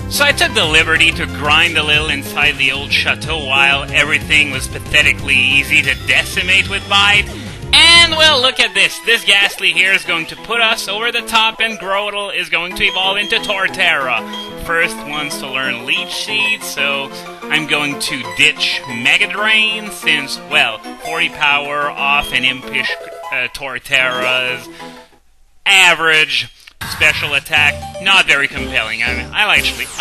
So I took the liberty to grind a little inside the old chateau while everything was pathetically easy to decimate with Bite. And, well, look at this. This Ghastly here is going to put us over the top, and Grotle is going to evolve into Torterra. First one's to learn Leech Seed, so I'm going to ditch Mega Drain since, well, 40 power off an impish Torterra's average special attack, not very compelling. I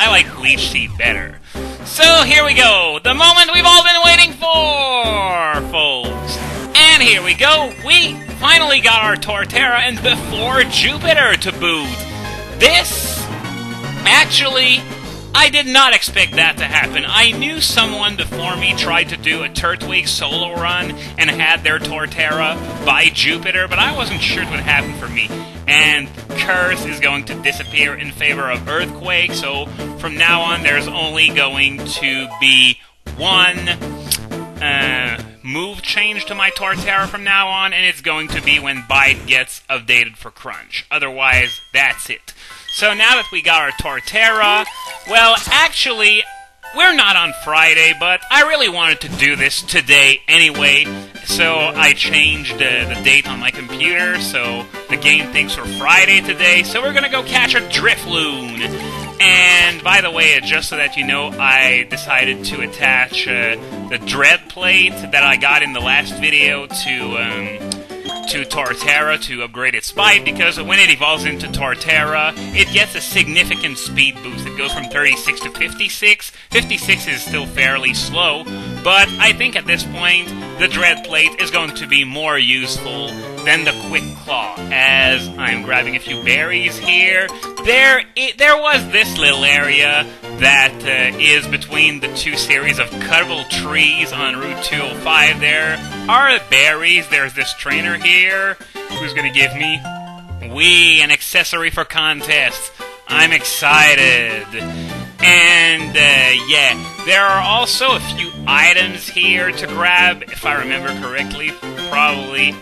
like Leech Seed better. So here we go, the moment we've all been waiting for, folks. And here we go, we finally got our Torterra, and before Jupiter to boot. This, actually, I did not expect that to happen. I knew someone before me tried to do a Turtwig solo run and had their Torterra by Jupiter, but I wasn't sure it would happen for me. And Curse is going to disappear in favor of Earthquake, so from now on there's only going to be one move change to my Torterra from now on, and it's going to be when Bite gets updated for Crunch. Otherwise, that's it. So now that we got our Torterra, well, actually, we're not on Friday, but I really wanted to do this today anyway, so I changed the date on my computer, so the game thinks we're Friday today, so we're gonna go catch a Drifloon. And, by the way, just so that you know, I decided to attach the Dread Plate that I got in the last video to Torterra to upgrade its Bite, because when it evolves into Torterra, it gets a significant speed boost. It goes from 36 to 56. 56 is still fairly slow, but I think at this point, the Dread Plate is going to be more useful than the Quick Claw. As I'm grabbing a few berries here, there was this little area that is between the two series of cuttable trees on Route 205. There are berries. There's this trainer here who's going to give me an accessory for contests. I'm excited. And yeah, there are also a few items here to grab, if I remember correctly, probably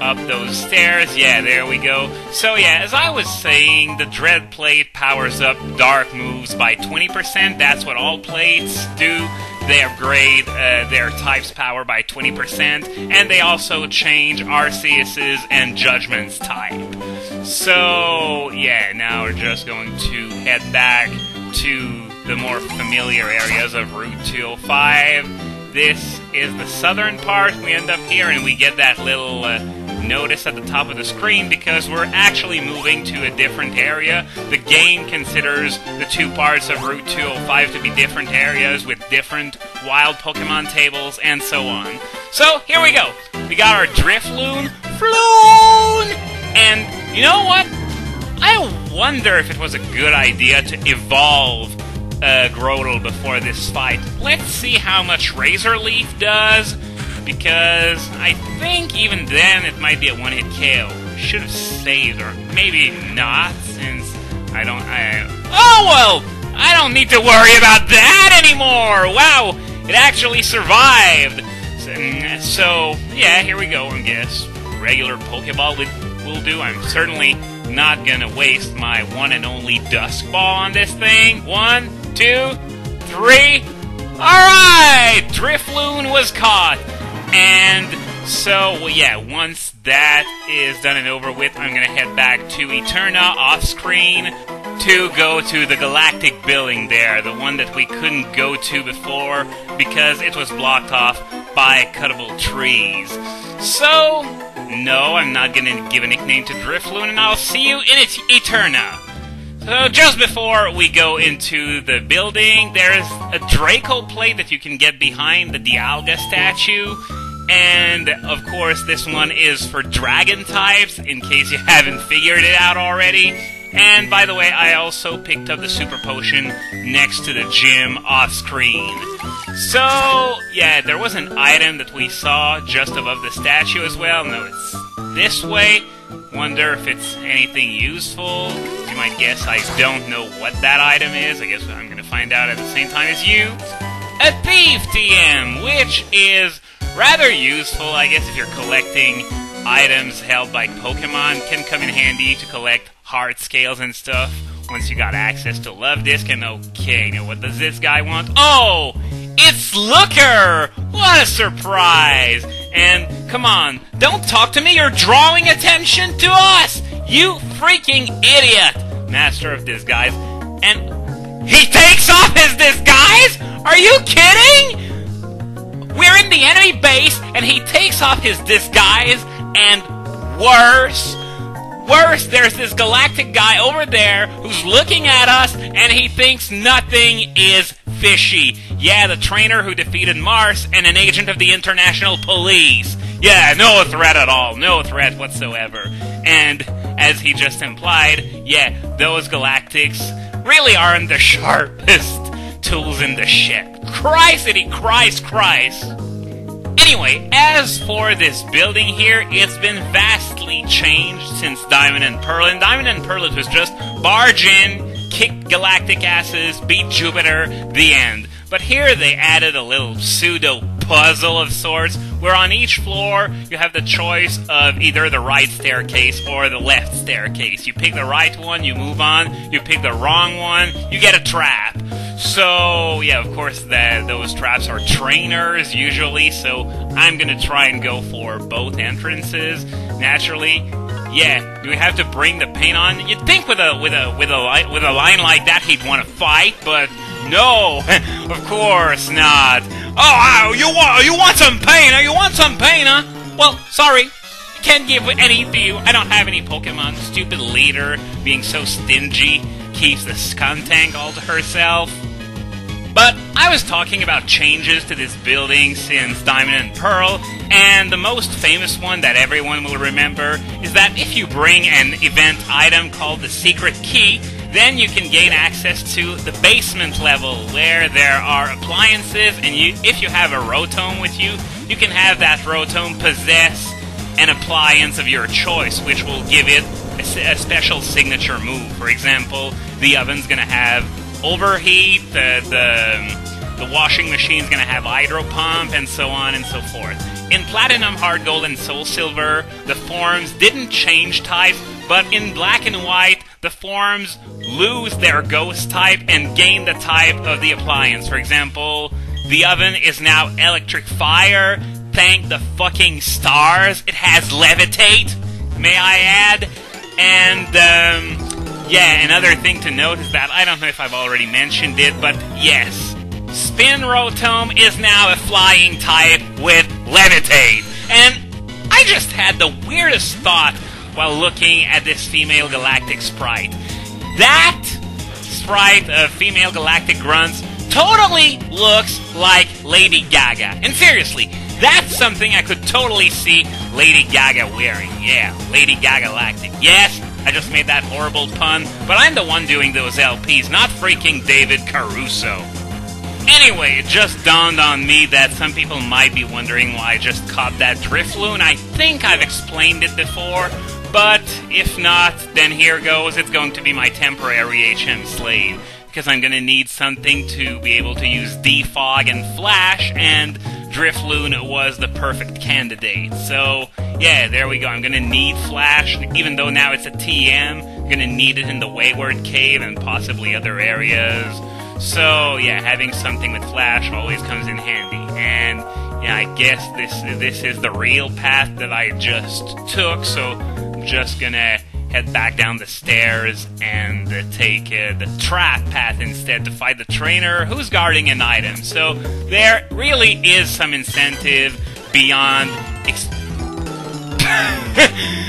up those stairs. Yeah, there we go. So yeah, as I was saying, the Dread Plate powers up dark moves by 20%. That's what all plates do. They upgrade their type's power by 20%, and they also change Arceus's and Judgment's type. So, yeah, now we're just going to head back to the more familiar areas of Route 205. This is the southern part. We end up here, and we get that little notice at the top of the screen because we're actually moving to a different area. The game considers the two parts of Route 205 to be different areas with different wild Pokemon tables and so on. So, here we go. We got our Drifloon. And, you know what? I wonder if it was a good idea to evolve Grotle before this fight. Let's see how much Razor Leaf does, because I think even then it might be a one-hit KO. Should have saved, or maybe not, since I don't need to worry about that anymore! Wow, it actually survived! So yeah, here we go, I guess. Regular Pokeball will do. I'm certainly not gonna waste my one and only Dusk Ball on this thing. 1, 2, 3... Alright! Drifloon was caught! And so, well, yeah, once that is done and over with, I'm gonna head back to Eterna off-screen to go to the Galactic building there, the one that we couldn't go to before because it was blocked off by cuttable trees. So, no, I'm not gonna give a nickname to Drifloon, and I'll see you in Eterna. So, just before we go into the building, there's a Draco plate that you can get behind the Dialga statue. And, of course, this one is for dragon types, in case you haven't figured it out already. And, by the way, I also picked up the Super Potion next to the gym off-screen. So, yeah, there was an item that we saw just above the statue as well. No, it's this way. Wonder if it's anything useful. You might guess I don't know what that item is. I guess I'm going to find out at the same time as you. A Thief TM, which is rather useful, I guess, if you're collecting items held by Pokemon. Can come in handy to collect heart scales and stuff. once you got access to Love Disc. And okay, now what does this guy want? Oh, it's Looker! What a surprise! And come on, don't talk to me, you're drawing attention to us! You freaking idiot! Master of Disguise. And he takes off his disguise? Are you kidding? We're in the enemy base, and he takes off his disguise, and worse, there's this Galactic guy over there who's looking at us, and he thinks nothing is fishy. Yeah, the trainer who defeated Mars and an agent of the International Police. Yeah, no threat at all, no threat whatsoever. And, as he just implied, yeah, those Galactics really aren't the sharpest tools in the shed. Christity Christ. Anyway, as for this building here, it's been vastly changed since Diamond and Pearl. In Diamond and Pearl, it was just barge in, kick Galactic asses, beat Jupiter, the end. But here they added a little pseudo-puzzle of sorts, where on each floor you have the choice of either the right staircase or the left staircase. You pick the right one, you move on. You pick the wrong one, you get a trap. So, yeah, of course, those traps are trainers, usually, so I'm gonna try and go for both entrances. Naturally, yeah, do we have to bring the paint on? You'd think with a line like that he'd want to fight, but no, of course not. Oh, you want some paint, huh? You want some paint, huh? Well, sorry, can't give any to you. I don't have any Pokemon. Stupid leader, being so stingy, keeps the Skuntank all to herself. But I was talking about changes to this building since Diamond and Pearl, and the most famous one that everyone will remember is that if you bring an event item called the Secret Key, then you can gain access to the basement level, where there are appliances, and if you have a Rotom with you, you can have that Rotom possess an appliance of your choice, which will give it a special signature move. For example, the oven's gonna have overheat, the washing machine's gonna have hydro pump, and so on and so forth. In Platinum, Hard Gold, and Soul Silver, the forms didn't change type, but in Black and White, the forms lose their ghost type and gain the type of the appliance. For example, the oven is now Electric Fire. Thank the fucking stars. It has Levitate, may I add. And, yeah, another thing to note is that, I don't know if I've already mentioned it, but yes, Spin Rotom is now a flying type with Levitate. And I just had the weirdest thought while looking at this female Galactic sprite. That sprite of female Galactic grunts totally looks like Lady Gaga. And seriously, that's something I could totally see Lady Gaga wearing. Yeah, Lady Gaga Galactic. Yes, I just made that horrible pun, but I'm the one doing those LPs, not freaking David Caruso. Anyway, it just dawned on me that some people might be wondering why I just caught that Drifloon. I think I've explained it before, but if not, then here goes. It's going to be my temporary HM slave, because I'm going to need something to be able to use Defog and Flash, and Drifloon was the perfect candidate. So, yeah, there we go. I'm going to need Flash, even though now it's a TM. I'm going to need it in the Wayward Cave and possibly other areas. So, yeah, having something with Flash always comes in handy. And, yeah, I guess this is the real path that I just took, so I'm just gonna head back down the stairs and take the trap path instead to fight the trainer who's guarding an item. So, there really is some incentive beyond...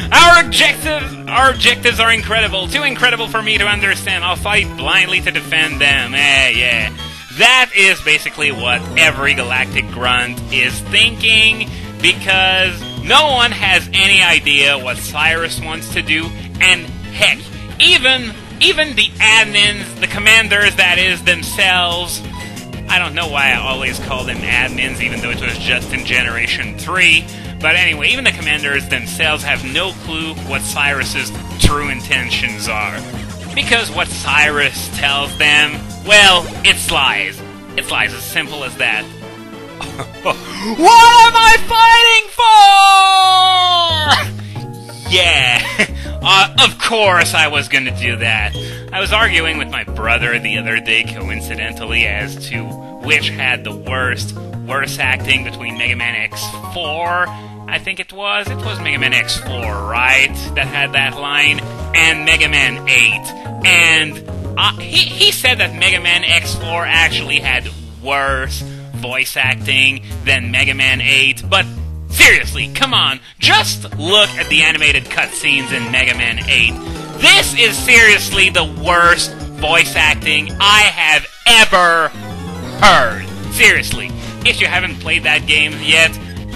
Our objectives are incredible. Too incredible for me to understand. I'll fight blindly to defend them. Yeah. That is basically what every Galactic Grunt is thinking, because no one has any idea what Cyrus wants to do, and heck, even the admins, the commanders, that is, themselves, I don't know why I always call them admins, even though it was just in Generation 3, but anyway, even the commanders themselves have no clue what Cyrus's true intentions are. Because what Cyrus tells them, well, it's lies. It's lies, as simple as that. What am I fighting for? Yeah, of course I was gonna do that. I was arguing with my brother the other day, coincidentally, as to which had the worst acting between Mega Man X4, I think it was Mega Man X4, right? That had that line, and Mega Man 8. And he said that Mega Man X4 actually had worse voice acting than Mega Man 8, but seriously, come on, just look at the animated cutscenes in Mega Man 8. This is seriously the worst voice acting I have ever heard. Seriously, if you haven't played that game yet,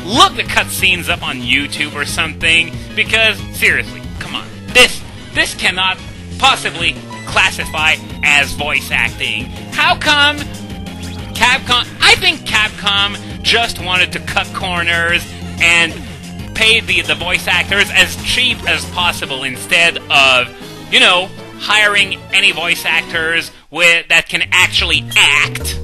look the cutscenes up on YouTube or something, because seriously, come on, this cannot possibly classify as voice acting. How come Capcom? I think Capcom just wanted to cut corners and pay the voice actors as cheap as possible instead of, hiring any voice actors that can actually act.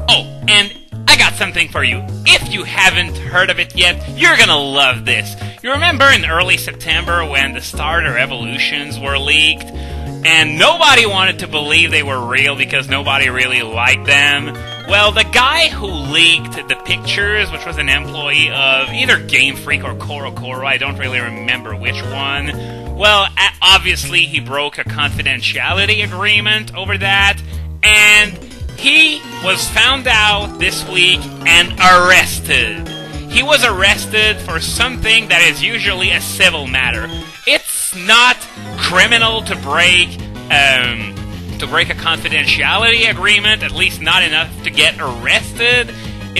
Oh, and I got something for you. If you haven't heard of it yet, you're gonna love this. You remember in early September when the starter evolutions were leaked, and nobody wanted to believe they were real because nobody really liked them? Well, the guy who leaked the pictures, which was an employee of either Game Freak or Korokoro, I don't really remember which one, well, obviously he broke a confidentiality agreement over that, and he was found out this week and arrested. He was arrested for something that is usually a civil matter. It's not criminal to break a confidentiality agreement, at least not enough to get arrested,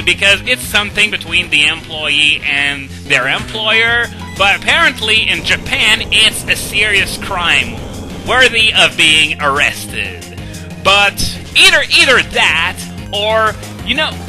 because it's something between the employee and their employer, but apparently in Japan it's a serious crime worthy of being arrested. But either that, or,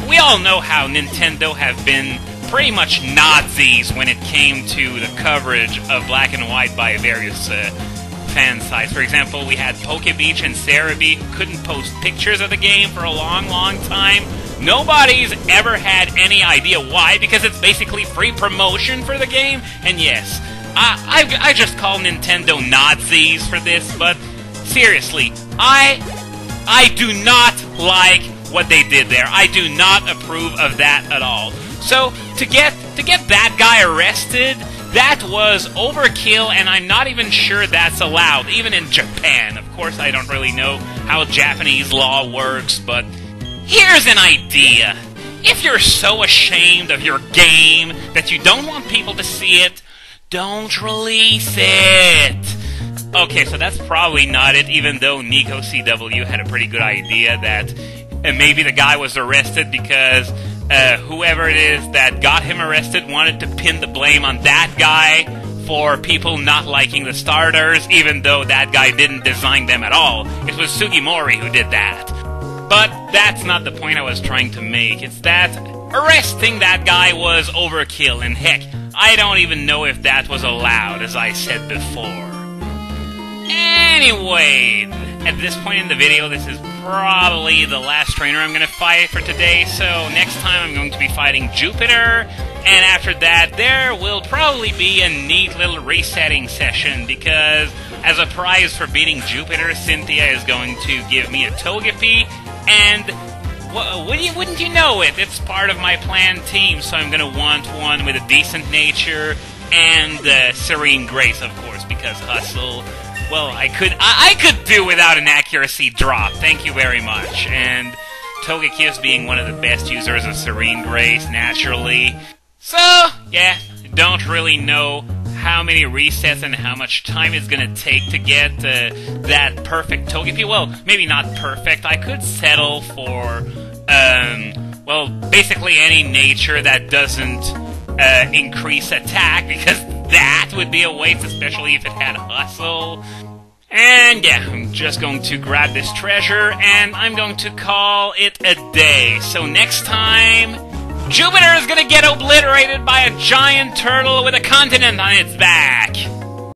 we all know how Nintendo have been pretty much Nazis when it came to the coverage of Black and White by various fan sites. For example, we had PokeBeach and Cerebi who couldn't post pictures of the game for a long time. Nobody's ever had any idea why, because it's basically free promotion for the game. And yes, I just call Nintendo Nazis for this, but seriously, I do not like what they did there. I do not approve of that at all. So, to get that guy arrested, that was overkill, and I'm not even sure that's allowed, even in Japan. Of course, I don't really know how Japanese law works, but here's an idea. If you're so ashamed of your game that you don't want people to see it, don't release it. Okay, so that's probably not it, even though Nico CW had a pretty good idea that maybe the guy was arrested because whoever it is that got him arrested wanted to pin the blame on that guy for people not liking the starters, even though that guy didn't design them at all. It was Sugimori who did that. But that's not the point I was trying to make. It's that arresting that guy was overkill, and heck, I don't even know if that was allowed, as I said before. Anyway, at this point in the video, this is probably the last trainer I'm going to fight for today, so next time I'm going to be fighting Jupiter, and after that, there will probably be a neat little resetting session, because as a prize for beating Jupiter, Cynthia is going to give me a Togepi, and wouldn't you know it, it's part of my planned team, so I'm going to want one with a decent nature, and Serene Grace, of course, because Hustle... Well, I could do without an accuracy drop, thank you very much. And Togekiss being one of the best users of Serene Grace, naturally. So, yeah, don't really know how many resets and how much time it's gonna take to get that perfect Togepi. Well, maybe not perfect. I could settle for, well, basically any nature that doesn't increase attack, because that would be a waste, especially if it had Hustle. And yeah, I'm just going to grab this treasure, and I'm going to call it a day. So next time, Jupiter is gonna get obliterated by a giant turtle with a continent on its back.